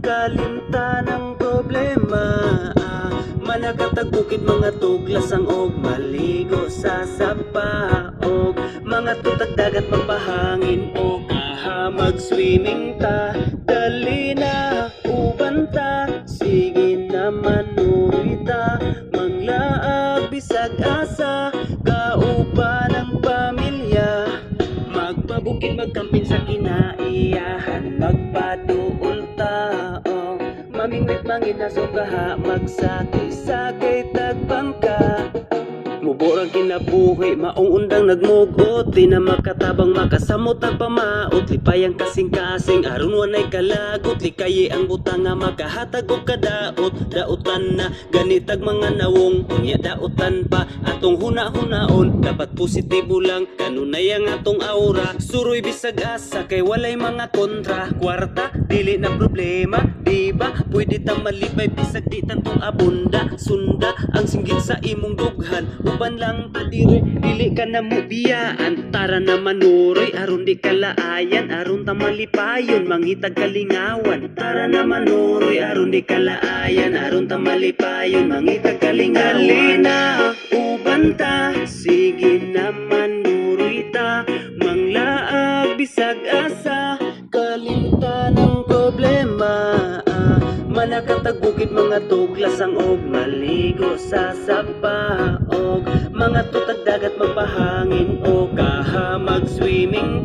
kalimtan ng problema. Manakatag bukid mga tuglasang og maligo sa sapa, og mga tutag dagat magpahangin o mag-swimming ta. Dali na uban ta, sige naman urita, manglaag bisag asa, kauban ng pamilya. Magpabukid magkampin sa kinaiyahan, magpaduol ta, oh. Mamingwit manginaso kaha, magsakay-sakay tagbangka. Muborang kinabuhi, maong undang nagmugot, di na makatabang makasamot at pamaot. Lipayang kasing-kasing, aron wanay kalagot, likayi ang butang nga makahatag og kadaot. Daotan na ganitag mga nawong, unya daotan pa atong huna-hunaon. Dapat positibo lang, kanunay ang atong aura, suroy bisag asa kay walay mga kontra. Kwarta, dili na problema, diba? Pwede ta malipay bisag di tantong abunda. Sunda ang singgit sa imong dughan, uban lang ta dire, dili ka na mubiyaan. Tara na manuroy, aron di kalaayan, aron ta malipayon, mangitag kalingawan. Tara na manuroy, aron di kalaayan, aron ta malipayon, mangitag kalingawan. Galina, uban ta, sige naman nuroy ta, manglaag bisag asa, kalimtan ng problema. Manakatag bukid mga tuglasang og maligo sa sapa, og mga tutag dagat magpahangin o mag-swimming